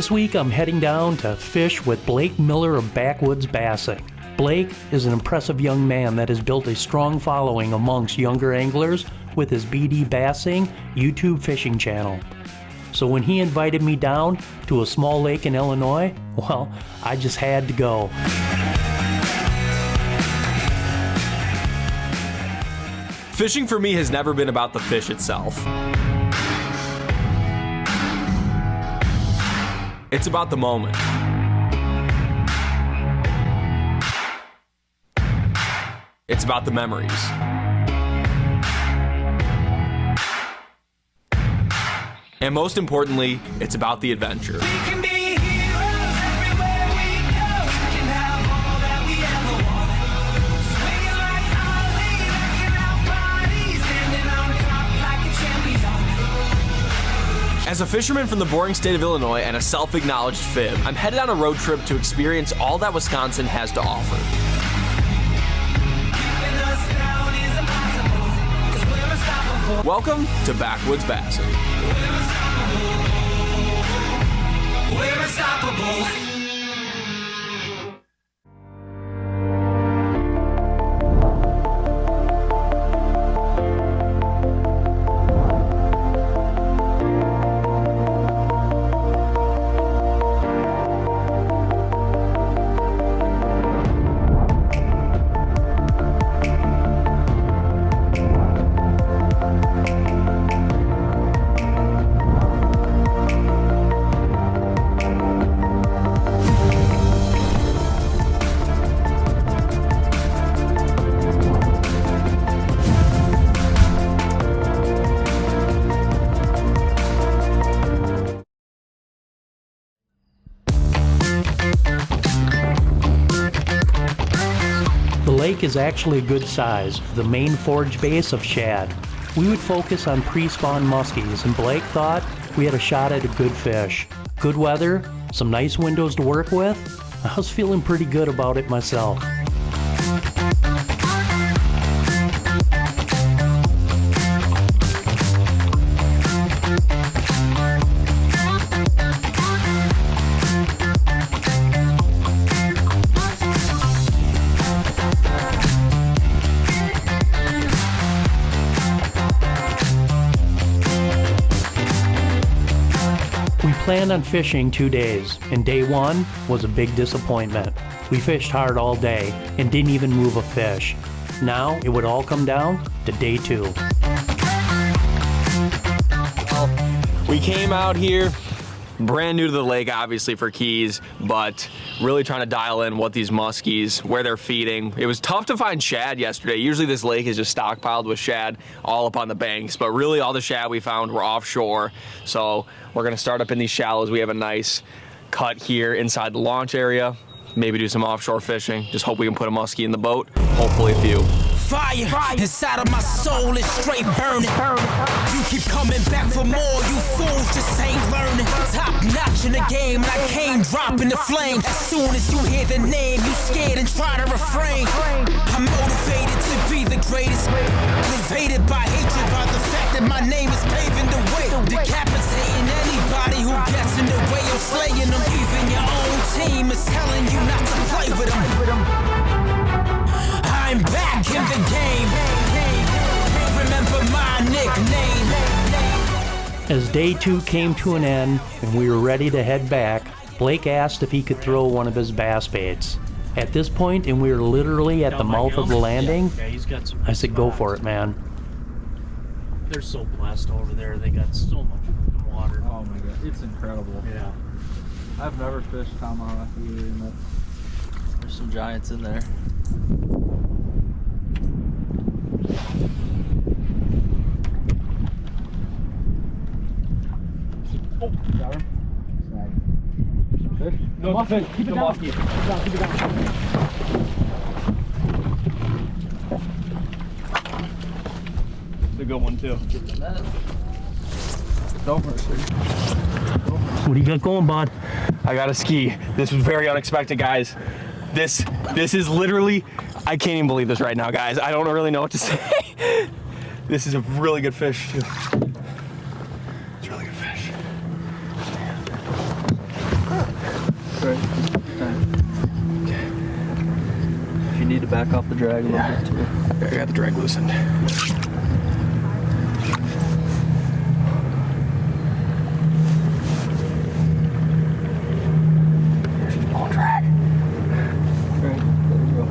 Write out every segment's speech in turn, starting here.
This week I'm heading down to fish with Blake Miller of Backwoods Bassing. Blake is an impressive young man that has built a strong following amongst younger anglers with his BD Bassing YouTube fishing channel. So when he invited me down to a small lake in Illinois, well, I just had to go. Fishing for me has never been about the fish itself. It's about the moment. It's about the memories. And most importantly, it's about the adventure. As a fisherman from the boring state of Illinois and a self-acknowledged fib, I'm headed on a road trip to experience all that Wisconsin has to offer. Welcome to Backwoods Bassing. We're unstoppable. The lake is actually a good size, the main forage base of shad. We would focus on pre-spawn muskies, and Blake thought we had a shot at a good fish. Good weather, some nice windows to work with. I was feeling pretty good about it myself. We planned on fishing 2 days, and day one was a big disappointment. We fished hard all day and didn't even move a fish. Now it would all come down to day 2. Well, we came out here brand new to the lake, obviously, for keys, but really trying to dial in what these muskies, where they're feeding. It was tough to find shad yesterday. Usually this lake is just stockpiled with shad all up on the banks, but really all the shad we found were offshore. So we're gonna start up in these shallows. We have a nice cut here inside the launch area. Maybe do some offshore fishing. Just hope we can put a muskie in the boat. Hopefully a few. Fire inside of my soul is straight burning. You keep coming back for more, you fools just ain't learning. Top notch in the game, and I came dropping the flame. As soon as you hear the name, you scared and try to refrain. I'm motivated to be the greatest, motivated by hatred, by the fact that my name is paving the way. Decapitating anybody who gets in the way of slaying them. Even your own team is telling you not to play with them. I'm back in the game. Remember my nickname. As day 2 came to an end and we were ready to head back, Blake asked if he could throw one of his bass baits. At this point, and we were literally at the mouth of the landing, he's got some I said, go for it, man. They're so blessed over there. They got so much water. Oh my god, it's incredible. Yeah. I've never fished tomahawk either, and There's some giants in there. oh, got him. Snag. Fish? No, fish. Keep it down. Keep it down, keep it down. It's a good one too. Go for it, sir. What do you got going, bud? I got a ski. This was very unexpected, guys. This is literally, I can't even believe this right now, guys. I don't really know what to say. This is a really good fish, too. It's a really good fish. back off the drag a little bit too. I got the drag loosened. She's pulling drag. Right, there we go.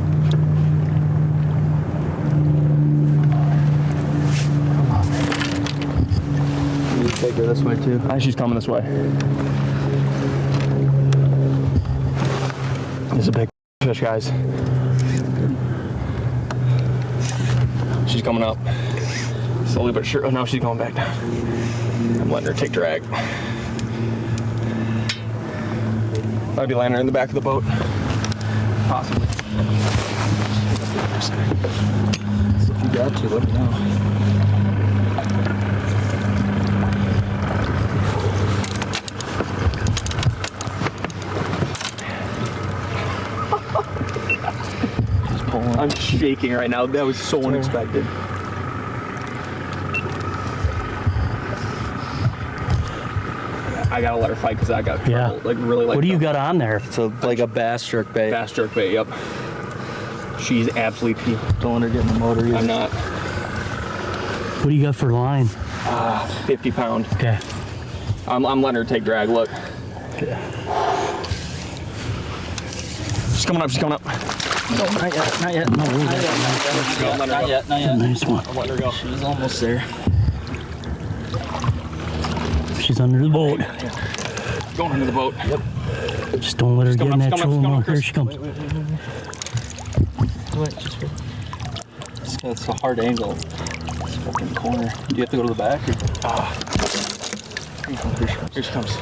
You take her this way too. She's coming this way. This is a big fish, guys. She's coming up. Slowly but sure. Oh, now she's going back down. I'm letting her take drag. I'd be landing her in the back of the boat. Possibly. So if you got to, let me know. I'm shaking right now. That was so unexpected. I gotta let her fight because I got trouble. Like really like. What do you got on there? So like a bass jerk bait. Bass jerk bait. Yep. She's absolutely pee. Don't let her get in the motor either. I'm not. What do you got for line? 50 pound. Okay. I'm letting her take drag. Look. She's coming up. She's coming up. No, not yet, not yet. No, not yet. Nice one. I'm letting her go. She's almost there. She's under the boat. Going under the boat. Yep. Just don't let her get in that she's coming troll. up, Here she comes. Wait, just wait. It's a hard angle. This fucking corner. Do you have to go to the back? Or? Here she comes.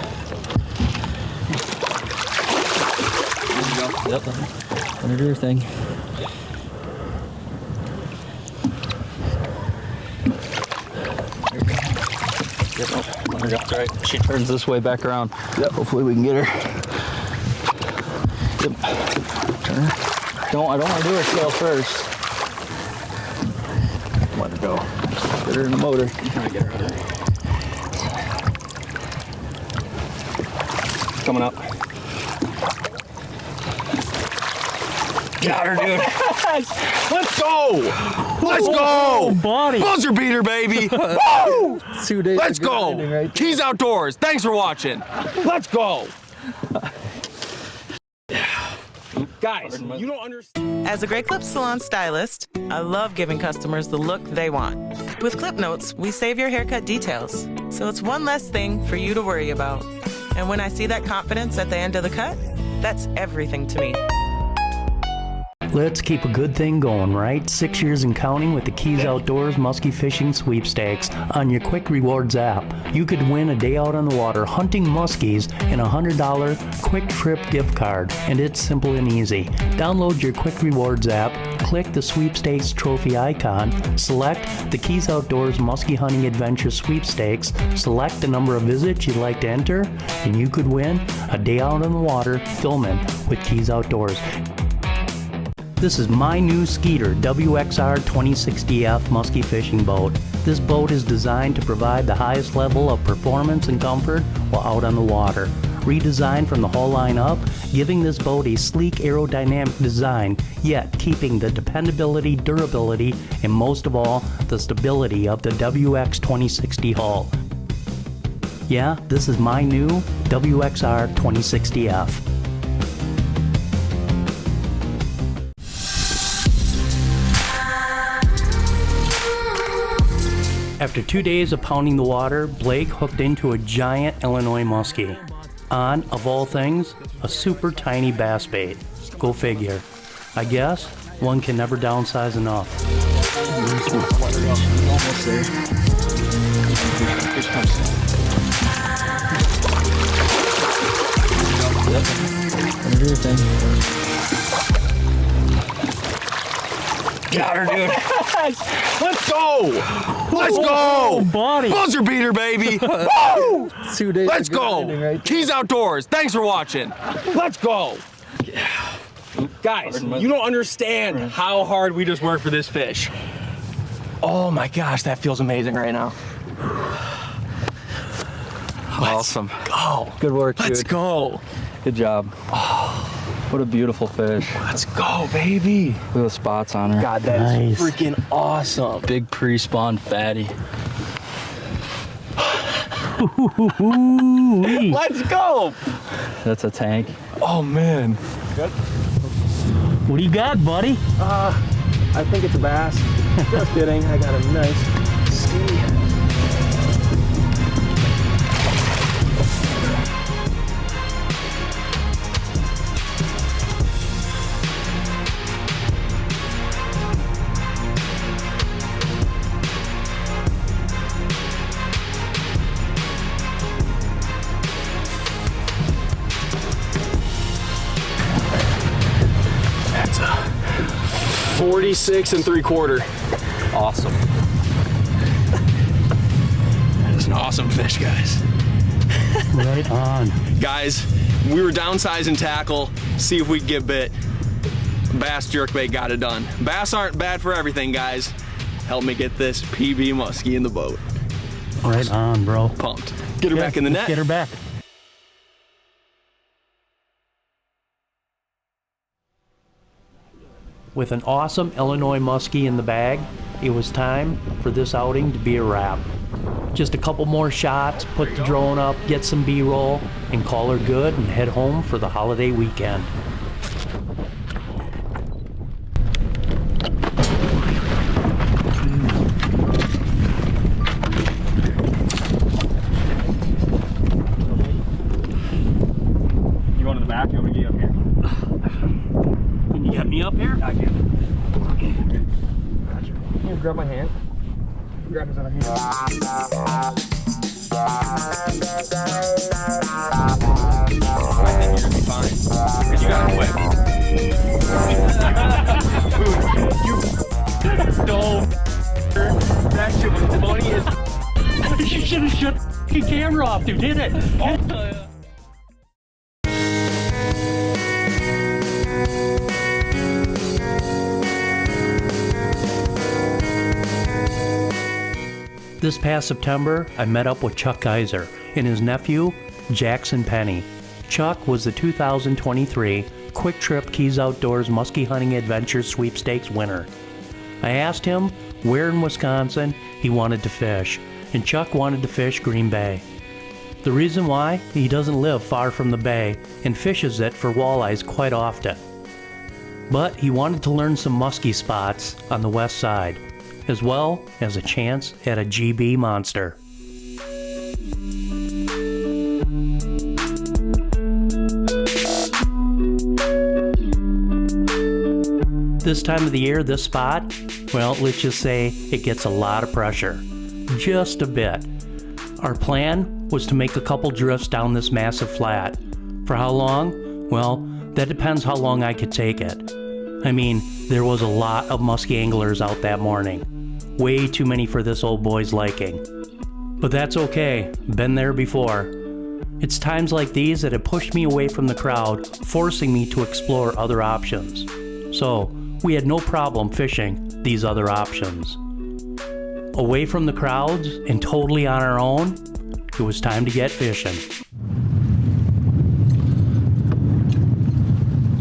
Yep. Let her do her thing. Yep. Let her go. That's right. She turns this way back around. Yep. Hopefully we can get her. Yep. Turn her. I don't want to do her tail first. Let her go. Get her in the motor. I'm trying to get her out of there. Coming up. Got her, dude. Let's go. Let's go. Buddy. Buzzer beater, baby. Woo! 2 days. Let's go. Right? Keys Outdoors. Thanks for watching. Let's go. Guys, you don't understand. As a Great Clip Salon stylist, I love giving customers the look they want. With Clip Notes, we save your haircut details, so it's one less thing for you to worry about. And when I see that confidence at the end of the cut, that's everything to me. Let's keep a good thing going, right? 6 years and counting with the Keys Outdoors Musky Fishing Sweepstakes on your Quick Rewards app. You could win a day out on the water hunting muskies and a $100 Quick Trip gift card. And it's simple and easy. Download your Quick Rewards app, click the Sweepstakes trophy icon, select the Keys Outdoors Musky Hunting Adventure Sweepstakes, select the number of visits you'd like to enter, and you could win a day out on the water filming with Keys Outdoors. This is my new Skeeter WXR 2060F musky fishing boat. This boat is designed to provide the highest level of performance and comfort while out on the water. Redesigned from the hull line up, giving this boat a sleek aerodynamic design, yet keeping the dependability, durability, and most of all, the stability of the WX 2060 hull. Yeah, this is my new WXR 2060F. After 2 days of pounding the water, Blake hooked into a giant Illinois muskie. On, of all things, a super tiny bass bait. Go figure. I guess one can never downsize enough. Almost there. Here she comes. Yep. Let her do her thing. Got her, dude. Let's go. Let's go. Buddy. Buzzer beater, baby. Woo! 2 days. Let's go. Right? Keys Outdoors. Thanks for watching. Let's go. Guys, you don't understand how hard we just worked for this fish. Oh my gosh, that feels amazing right now. Awesome. Go. Good work, dude. Let's go. Good job. What a beautiful fish. Let's go, baby. Look at the spots on her. God, that Nice. is freaking awesome. Big pre-spawn fatty. Ooh-wee. Let's go. That's a tank. Oh, man. What do you got, buddy? I think it's a bass. Just kidding. I got a nice ski. That's a 46 3/4. Awesome. That is an awesome fish, guys. Right on. Guys, we were downsizing tackle, see if we could get bit. Bass jerkbait got it done. Bass aren't bad for everything, guys. Help me get this PB muskie in the boat. Right on, bro. Pumped. Get her back in the net. Get her back. With an awesome Illinois muskie in the bag, it was time for this outing to be a wrap. Just a couple more shots, put the drone up, get some B-roll, and call her good and head home for the holiday weekend. You going to the back? You want me to get up here? Can you get me up here? I can. Can you grab my hand? Grab his other hand. I think you're gonna be fine. Because you got it quick. No. That shit was funny as You should have shut the camera off, dude, did it? This past September, I met up with Chuck Geiser and his nephew, Jackson Penny. Chuck was the 2023 Quick Trip Keys Outdoors Musky Hunting Adventure Sweepstakes winner. I asked him where in Wisconsin he wanted to fish, and Chuck wanted to fish Green Bay. The reason why? He doesn't live far from the bay and fishes it for walleyes quite often. But he wanted to learn some musky spots on the west side, as well as a chance at a GB monster. This time of the year, this spot, well, let's just say it gets a lot of pressure. Just a bit. Our plan was to make a couple drifts down this massive flat. For how long? Well, that depends how long I could take it. I mean, there was a lot of musky anglers out that morning. Way too many for this old boy's liking. But that's okay, been there before. It's times like these that have pushed me away from the crowd, forcing me to explore other options. So, we had no problem fishing these other options. Away from the crowds and totally on our own, it was time to get fishing.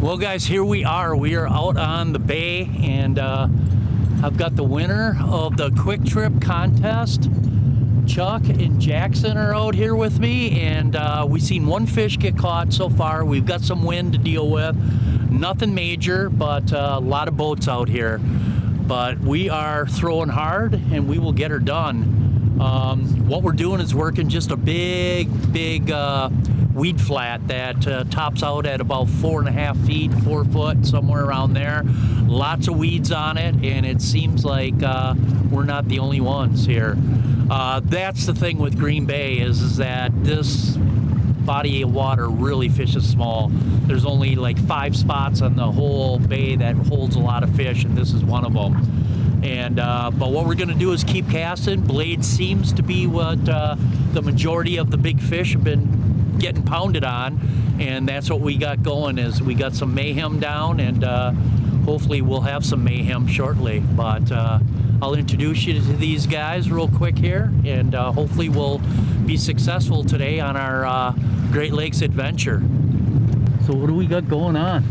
Well guys, here we are. We are out on the bay, and I've got the winner of the Quick Trip contest. Chuck and Jackson are out here with me, and we've seen one fish get caught so far. We've got some wind to deal with. Nothing major, but a lot of boats out here. But we are throwing hard, and we will get her done. What we're doing is working just a big weed flat that tops out at about 4.5 feet, 4 foot, somewhere around there. Lots of weeds on it, and it seems like we're not the only ones here. That's the thing with Green Bay is that this body of water really fishes small. There's only like 5 spots on the whole bay that holds a lot of fish, and this is one of them. And but what we're going to do is keep casting. Blade seems to be what the majority of the big fish have been getting pounded on, and that's what we got going. Is we got some mayhem down, and hopefully we'll have some mayhem shortly. But I'll introduce you to these guys real quick here, and hopefully we'll be successful today on our Great Lakes adventure. So what do we got going on?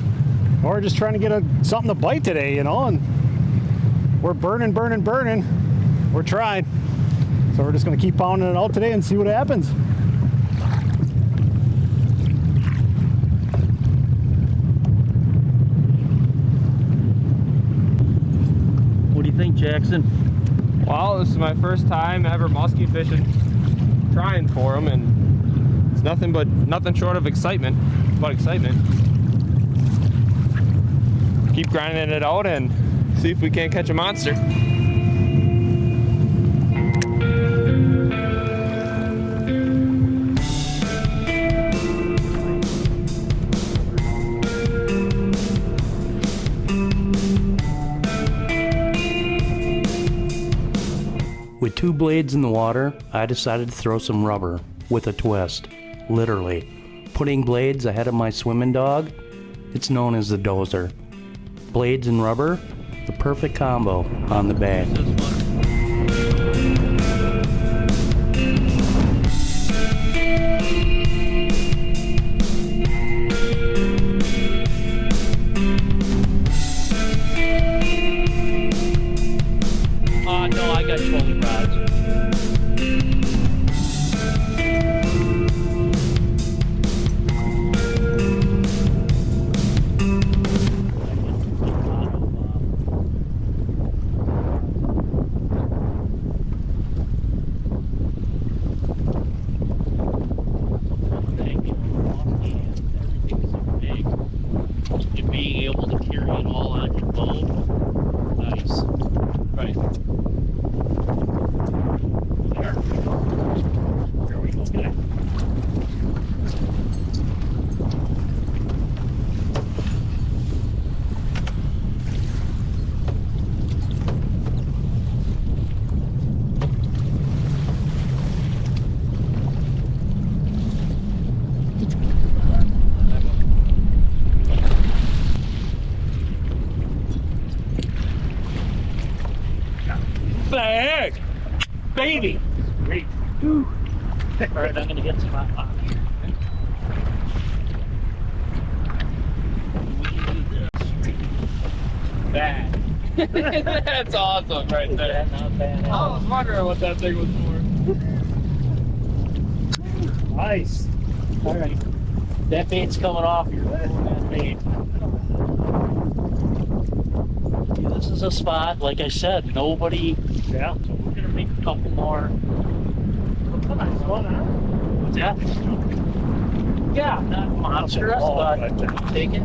We're just trying to get something to bite today, you know, and we're burning. We're trying. So we're just going to keep pounding it out today and see what happens. What do you think, Jackson? Well, this is my first time ever musky fishing, trying for them, and it's nothing short of excitement. Keep grinding it out and see if we can't catch a monster. With 2 blades in the water, I decided to throw some rubber with a twist. Literally. Putting blades ahead of my swimming dog, it's known as the dozer. Blades and rubber, the perfect combo on the bag. No, I got 12 rods. And being able to carry it all on your boat, nice. Right. There we go, guy. Bag! Baby! Great. Alright, I'm gonna get some hot pot here. Bad. That's awesome right there. Not bad. I was wondering what that thing was for. Nice. Alright. That bait's coming off here. That bait. This is a spot, like I said, nobody. Yeah. So we're gonna make a couple more. Come on, slow down. What's that? Yeah, not monstrous, but take it.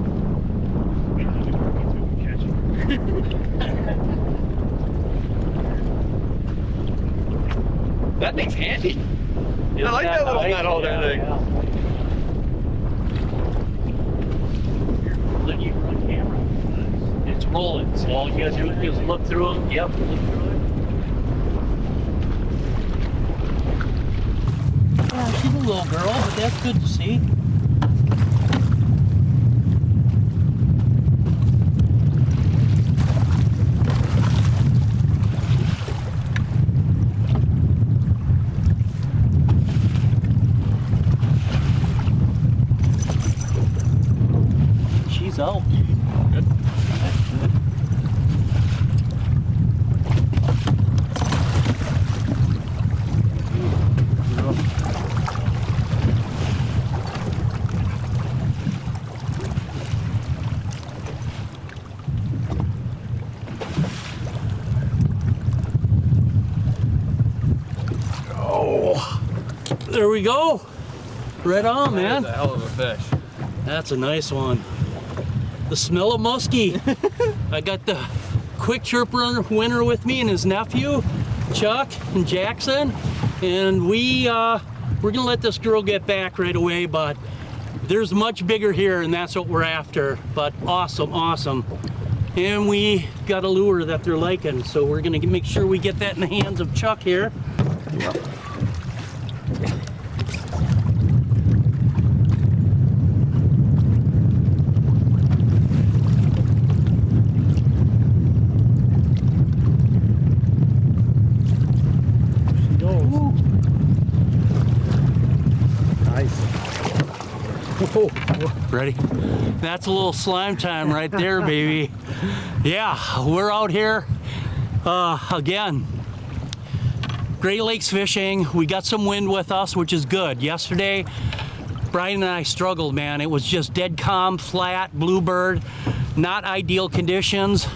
That thing's handy. I like that little net holder thing. Then you run camera. It's rolling, so all you gotta do is look through them. Yep, look through it. Yeah, she's a little girl, but that's good to see. She's out. Good. There we go. Right on, man. That's a hell of a fish. That's a nice one. The smell of musky. I got the quick chirper winner with me and his nephew, Chuck and Jackson, and we're gonna let this girl get back right away, but there's much bigger here, and that's what we're after. But awesome, awesome. And we got a lure that they're liking, so we're gonna make sure we get that in the hands of Chuck here. Yep. Ready? That's a little slime time right there, baby. Yeah, we're out here again. Great Lakes fishing. We got some wind with us, which is good. Yesterday, Brian and I struggled, man. It was just dead calm, flat, bluebird, not ideal conditions.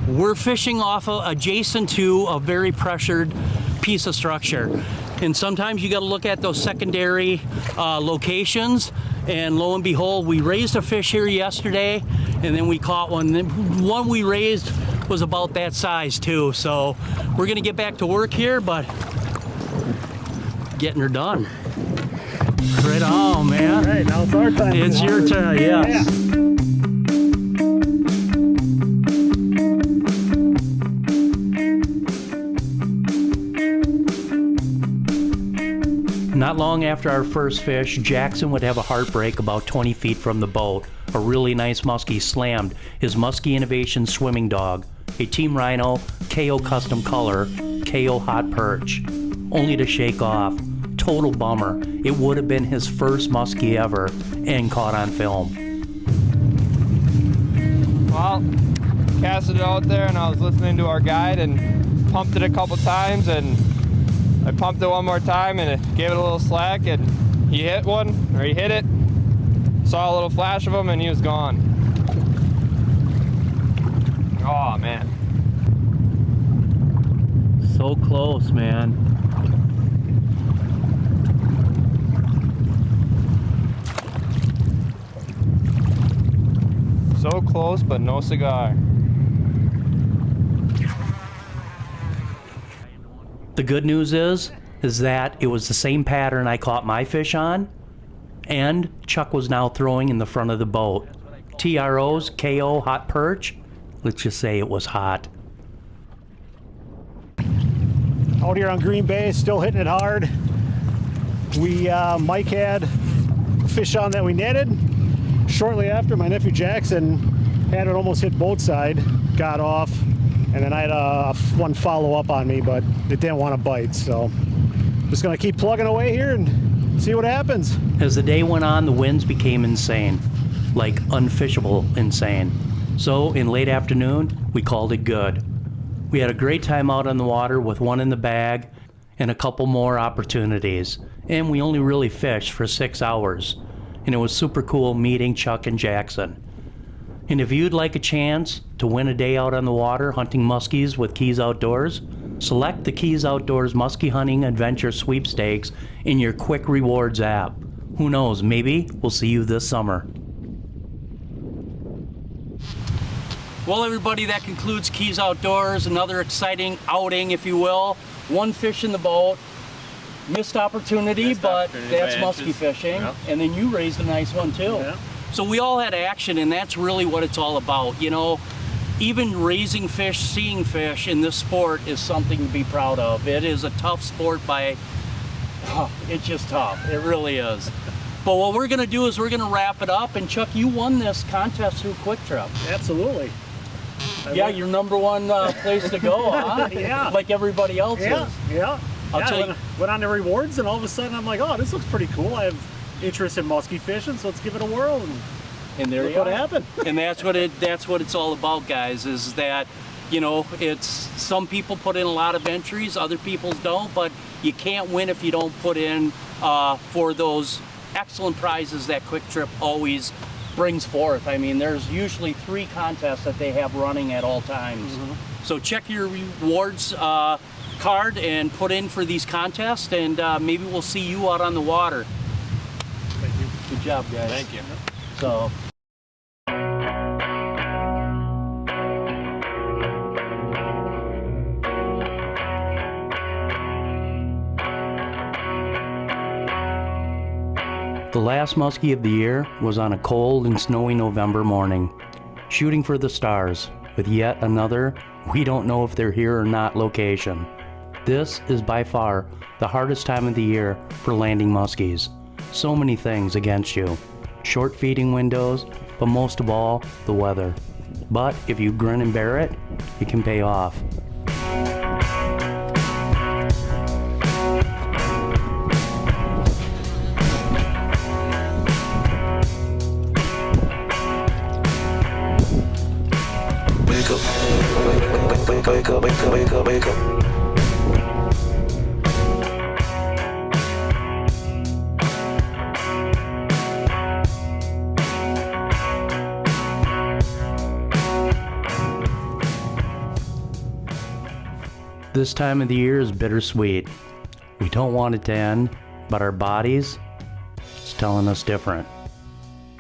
We're fishing off adjacent to a very pressured piece of structure. And sometimes you got to look at those secondary locations. And lo and behold, we raised a fish here yesterday, and then we caught one. The one we raised was about that size too. So we're gonna get back to work here, but getting her done. Right on, man. All right, now it's our time. It's your turn, yes. Not long after our first fish, Jackson would have a heartbreak about 20 feet from the boat. A really nice muskie slammed his Musky Innovation swimming dog, a Team Rhino KO custom color, KO hot perch, only to shake off. Total bummer. It would have been his first muskie ever and caught on film. Well, casted it out there and I was listening to our guide and pumped it a couple times, and I pumped it one more time and it gave it a little slack, and he hit it, saw a little flash of him, and he was gone. Oh man. So close, man. So close, but no cigar. The good news is that it was the same pattern I caught my fish on, and Chuck was now throwing in the front of the boat. TRO's KO hot perch, let's just say it was hot. Out here on Green Bay, still hitting it hard. Mike had a fish on that we netted. Shortly after, my nephew Jackson had it almost hit boat side, got off, and then I had one follow up on me, but it didn't want to bite. So just gonna keep plugging away here and see what happens. As the day went on, the winds became insane, like unfishable insane. So in late afternoon, we called it good. We had a great time out on the water with one in the bag and a couple more opportunities. And we only really fished for 6 hours. And it was super cool meeting Chuck and Jackson. And if you'd like a chance to win a day out on the water hunting muskies with Keys Outdoors, select the Keys Outdoors Muskie Hunting Adventure Sweepstakes in your Quick Rewards app. Who knows, maybe we'll see you this summer. Well, everybody, that concludes Keys Outdoors, another exciting outing, if you will. One fish in the boat. Missed opportunity, but that's musky fishing. Yeah. And then you raised a nice one too. Yeah. So we all had action, and that's really what it's all about. You know, even raising fish, seeing fish in this sport is something to be proud of. It is a tough sport it's just tough. It really is. But what we're gonna do is we're gonna wrap it up, and Chuck, you won this contest through Quick Trip. Absolutely. Yeah, your number one place to go, huh? Yeah. Like everybody else is. Yeah. Went on the rewards, and all of a sudden I'm like, oh, this looks pretty cool. I have interest in musky fishing, so let's give it a whirl. And there look you what are. happened. And that's what it's all about, guys, is that, you know, it's some people put in a lot of entries, other people don't, but you can't win if you don't put in for those excellent prizes that Quick Trip always brings forth. I mean, there's usually 3 contests that they have running at all times. Mm-hmm. So check your rewards card and put in for these contests, and maybe we'll see you out on the water. Thank you. Good job, guys. Thank you. So. The last muskie of the year was on a cold and snowy November morning, shooting for the stars with yet another we don't know if they're here or not location. This is by far the hardest time of the year for landing muskies. So many things against you. Short feeding windows, but most of all, the weather. But if you grin and bear it, it can pay off. wake up, wake up, wake up, wake up, wake up. This time of the year is bittersweet. We don't want it to end, but our bodies, it's telling us different.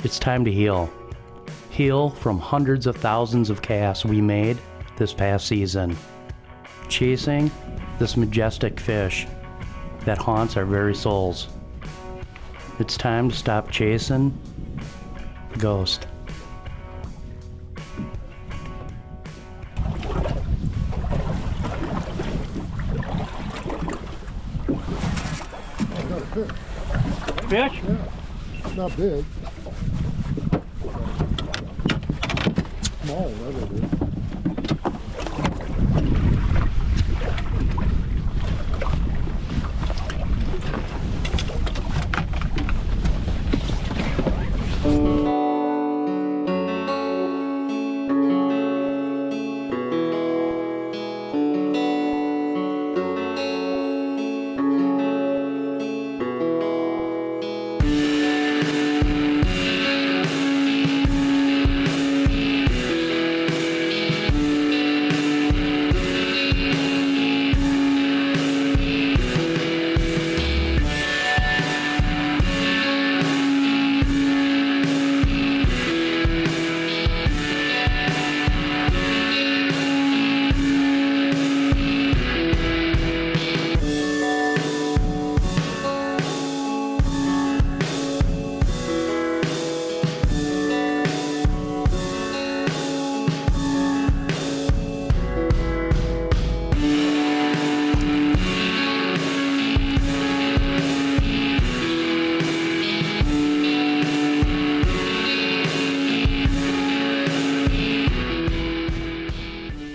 It's time to heal. Heal from hundreds of thousands of casts we made this past season. Chasing this majestic fish that haunts our very souls. It's time to stop chasing the ghost. Fish? Yeah, not big. Small, that it is.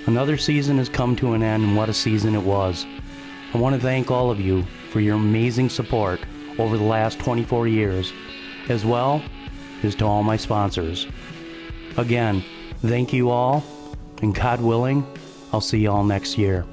Another season has come to an end, and what a season it was. I want to thank all of you for your amazing support over the last 24 years, as well as to all my sponsors. Again, thank you all, and God willing, I'll see you all next year.